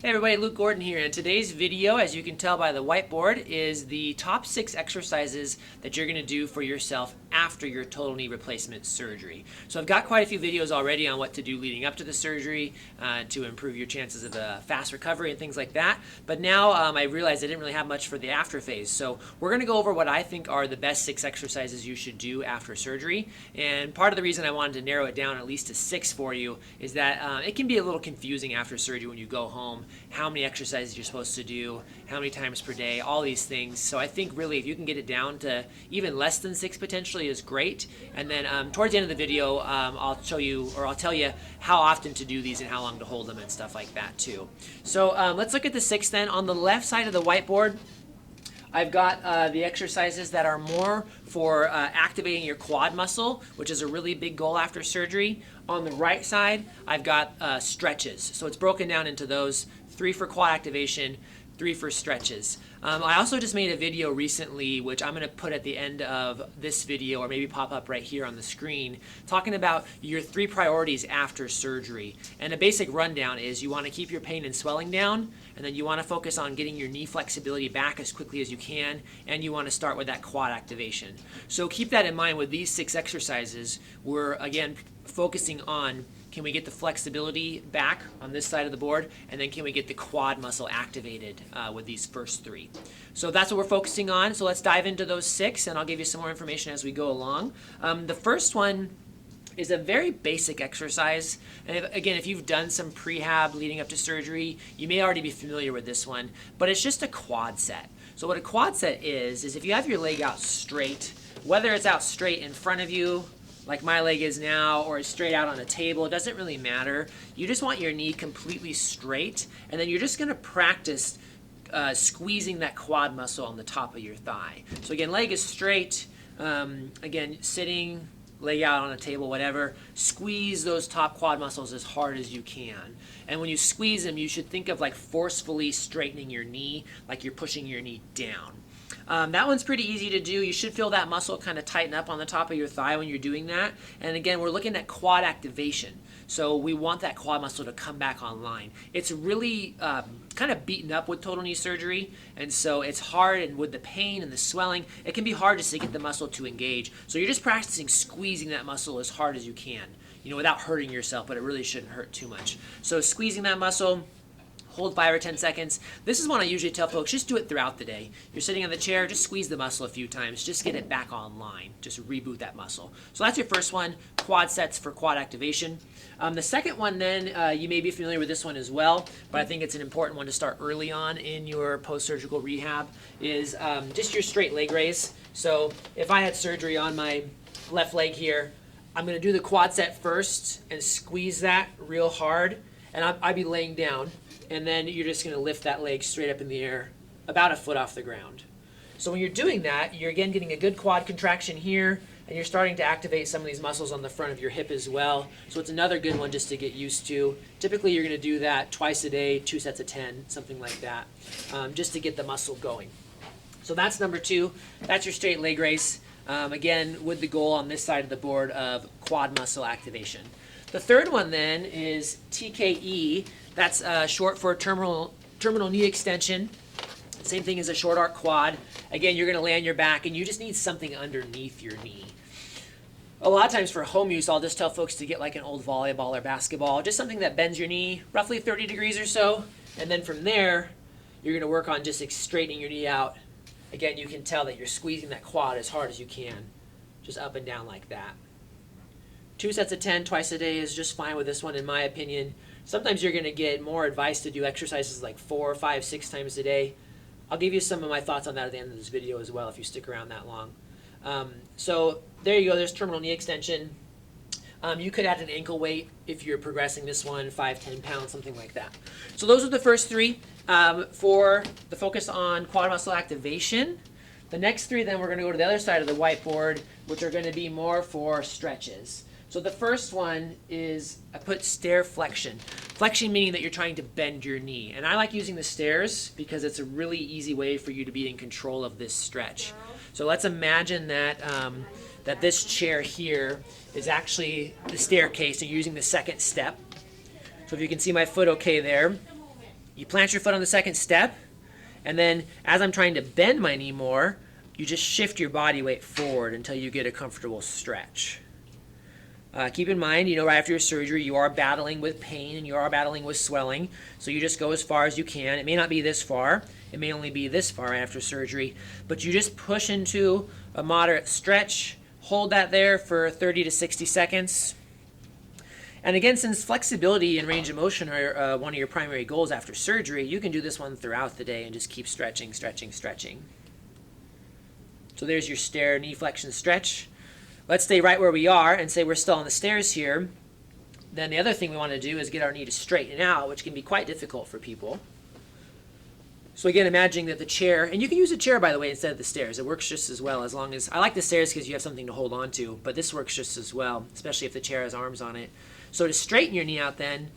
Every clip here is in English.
Hey everybody, Luke Gordon here. In today's video, as you can tell by the whiteboard, is the top 6 exercises that you're going to do for yourself after your total knee replacement surgery. So I've got quite a few videos already on what to do leading up to the surgery to improve your chances of a fast recovery and things like that. But now I realized I didn't really have much for the after phase. So we're going to go over what I think are the best 6 exercises you should do after surgery. And part of the reason I wanted to narrow it down at least to 6 for you is that it can be a little confusing after surgery when you go home. How many exercises you're supposed to do, how many times per day, all these things. So I think really if you can get it down to even less than 6 potentially is great. And then towards the end of the video, I'll show you, or I'll tell you how often to do these and how long to hold them and stuff like that too. So let's look at the 6 then. On the left side of the whiteboard, I've got the exercises that are more for activating your quad muscle, which is a really big goal after surgery. On the right side, I've got stretches. So it's broken down into those 3 for quad activation, 3 for stretches. I also just made a video recently, which I'm going to put at the end of this video or maybe pop up right here on the screen, talking about your 3 priorities after surgery. And a basic rundown is you want to keep your pain and swelling down, and then you want to focus on getting your knee flexibility back as quickly as you can, and you want to start with that quad activation. So keep that in mind with these 6 exercises. We're, again, focusing on, can we get the flexibility back on this side of the board, and then can we get the quad muscle activated with these first 3. So that's what we're focusing on. So let's dive into those 6, and I'll give you some more information as we go along. The first one is a very basic exercise. And again, if you've done some prehab leading up to surgery, you may already be familiar with this one, but it's just a quad set. So what a quad set is if you have your leg out straight, whether it's out straight in front of you, like my leg is now, or it's straight out on a table, it doesn't really matter. You just want your knee completely straight, and then you're just going to practice squeezing that quad muscle on the top of your thigh. So again, leg is straight, again, sitting, leg out on a table, whatever. Squeeze those top quad muscles as hard as you can. And when you squeeze them, you should think of like forcefully straightening your knee, like you're pushing your knee down. That one's pretty easy to do. You should feel that muscle kind of tighten up on the top of your thigh when you're doing that. And again, we're looking at quad activation. So we want that quad muscle to come back online. It's really kind of beaten up with total knee surgery, and so it's hard, and with the pain and the swelling, it can be hard just to get the muscle to engage. So you're just practicing squeezing that muscle as hard as you can, without hurting yourself, but it really shouldn't hurt too much. So squeezing that muscle, hold 5 or 10 seconds. This is one I usually tell folks, just do it throughout the day. You're sitting on the chair, just squeeze the muscle a few times. Just get it back online. Just reboot that muscle. So that's your first one, quad sets for quad activation. The second one then, you may be familiar with this one as well, but I think it's an important one to start early on in your post-surgical rehab, is just your straight leg raise. So if I had surgery on my left leg here, I'm going to do the quad set first and squeeze that real hard, and I'd be laying down. And then you're just going to lift that leg straight up in the air, about a foot off the ground. So when you're doing that, you're again getting a good quad contraction here, and you're starting to activate some of these muscles on the front of your hip as well. So it's another good one just to get used to. Typically you're going to do that twice a day, 2 sets of 10, something like that, just to get the muscle going. So that's number 2. That's your straight leg raise, again with the goal on this side of the board of quad muscle activation. The third one then is TKE. That's short for terminal knee extension. Same thing as a short arc quad. Again, you're going to lay on your back, and you just need something underneath your knee. A lot of times for home use, I'll just tell folks to get like an old volleyball or basketball, just something that bends your knee roughly 30 degrees or so. And then from there, you're going to work on just straightening your knee out. Again, you can tell that you're squeezing that quad as hard as you can, just up and down like that. 2 sets of 10 twice a day is just fine with this one, in my opinion. Sometimes you're going to get more advice to do exercises like 4, 5, 6 times a day. I'll give you some of my thoughts on that at the end of this video as well if you stick around that long. So there you go, there's terminal knee extension. You could add an ankle weight if you're progressing this one, 5, 10 pounds, something like that. So those are the first 3 for the focus on quad muscle activation. The next 3 then we're going to go to the other side of the whiteboard, which are going to be more for stretches. So the first one is I put stair flexion. Flexion meaning that you're trying to bend your knee. And I like using the stairs because it's a really easy way for you to be in control of this stretch. So let's imagine that that this chair here is actually the staircase, and you're using the second step. So if you can see my foot okay there, You plant your foot on the second step, and then as I'm trying to bend my knee more, you just shift your body weight forward until you get a comfortable stretch. Keep in mind, right after your surgery, you are battling with pain and you are battling with swelling, so you just go as far as you can. It may not be this far. It may only be this far after surgery, but you just push into a moderate stretch. Hold that there for 30 to 60 seconds. And again, since flexibility and range of motion are one of your primary goals after surgery, you can do this one throughout the day and just keep stretching, stretching, stretching. So there's your stair knee flexion stretch. Let's stay right where we are and say we're still on the stairs here. Then the other thing we want to do is get our knee to straighten out, which can be quite difficult for people. So again, imagining that the chair, and you can use a chair, by the way, instead of the stairs. It works just as well, as long as, I like the stairs because you have something to hold on to, but this works just as well, especially if the chair has arms on it. So to straighten your knee out then,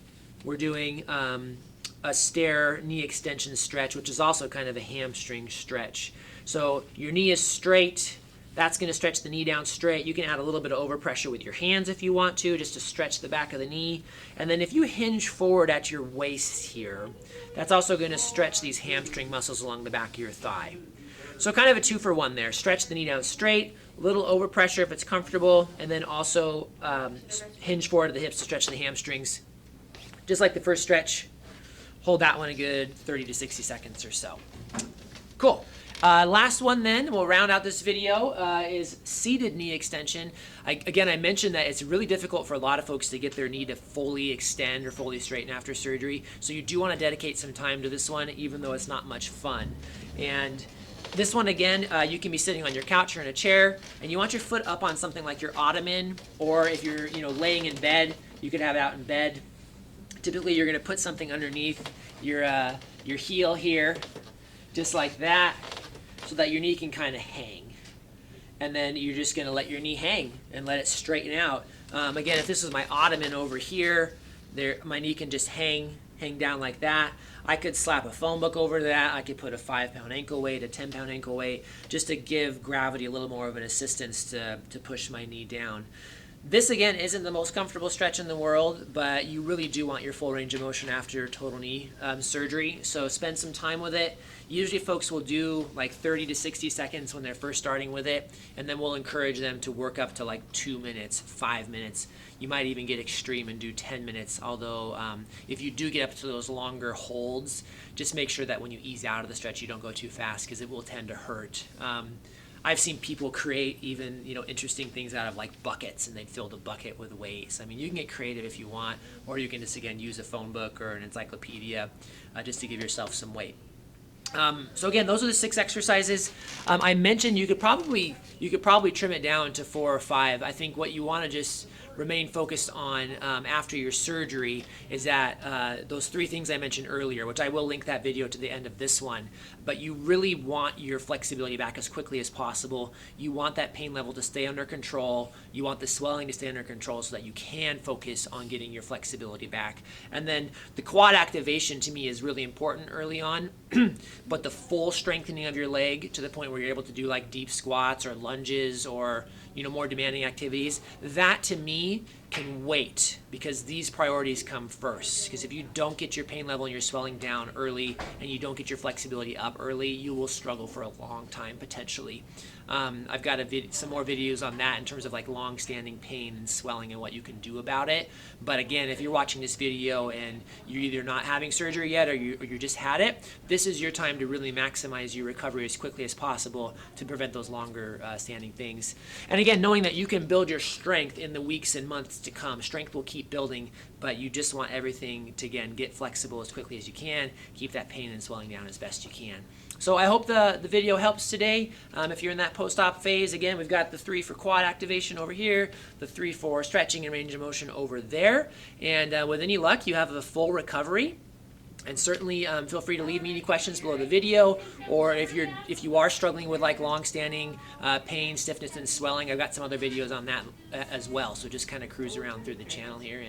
we're doing a stair knee extension stretch, which is also kind of a hamstring stretch. So your knee is straight. That's going to stretch the knee down straight. You can add a little bit of overpressure with your hands if you want to, just to stretch the back of the knee. And then if you hinge forward at your waist here, that's also going to stretch these hamstring muscles along the back of your thigh. So kind of a 2-for-1 there. Stretch the knee down straight, a little overpressure if it's comfortable, and then also hinge forward at the hips to stretch the hamstrings. Just like the first stretch, hold that one a good 30 to 60 seconds or so. Cool. Last one then, we'll round out this video, is seated knee extension. Again, I mentioned that it's really difficult for a lot of folks to get their knee to fully extend or fully straighten after surgery. So you do want to dedicate some time to this one, even though it's not much fun. And this one, again, you can be sitting on your couch or in a chair, and you want your foot up on something like your ottoman, or if you're laying in bed, you could have it out in bed. Typically, you're going to put something underneath your heel here, just like that, so that your knee can kind of hang. And then you're just going to let your knee hang and let it straighten out. Again, if this is my ottoman over here, my knee can just hang down like that. I could slap a phone book over that. I could put a 5-pound ankle weight, a 10-pound ankle weight, just to give gravity a little more of an assistance to push my knee down. This, again, isn't the most comfortable stretch in the world, but you really do want your full range of motion after your total knee surgery, so spend some time with it. Usually folks will do like 30 to 60 seconds when they're first starting with it, and then we'll encourage them to work up to like 2 minutes, 5 minutes. You might even get extreme and do 10 minutes, although if you do get up to those longer holds, just make sure that when you ease out of the stretch you don't go too fast, because it will tend to hurt. I've seen people create even interesting things out of like buckets, and they'd fill the bucket with weights. I mean, you can get creative if you want, or you can just again use a phone book or an encyclopedia just to give yourself some weight. So again, those are the 6 exercises. I mentioned you could probably trim it down to 4 or 5. I think what you want to just remain focused on after your surgery is that those 3 things I mentioned earlier, which I will link that video to the end of this one, but you really want your flexibility back as quickly as possible. You want that pain level to stay under control. You want the swelling to stay under control so that you can focus on getting your flexibility back. And then the quad activation to me is really important early on, but the full strengthening of your leg to the point where you're able to do like deep squats or lunges or more demanding activities, that to me can wait, because these priorities come first. Because if you don't get your pain level and your swelling down early, and you don't get your flexibility up early, you will struggle for a long time potentially. I've got some more videos on that in terms of like long-standing pain and swelling and what you can do about it. But again, if you're watching this video and you're either not having surgery yet or you just had it, this is your time to really maximize your recovery as quickly as possible to prevent those longer standing things. And again, knowing that you can build your strength in the weeks and months to come. Strength will keep building, but you just want everything to, again, get flexible as quickly as you can, keep that pain and swelling down as best you can. So I hope the video helps today. If you're in that post-op phase, again, we've got the 3 for quad activation over here, the 3 for stretching and range of motion over there, and with any luck, you have a full recovery. And certainly feel free to leave me any questions below the video, or if you are struggling with like long-standing pain, stiffness, and swelling, I've got some other videos on that as well. So just kind of cruise around through the channel here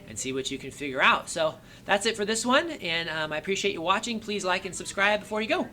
and see what you can figure out. So that's it for this one, and I appreciate you watching. Please like and subscribe before you go.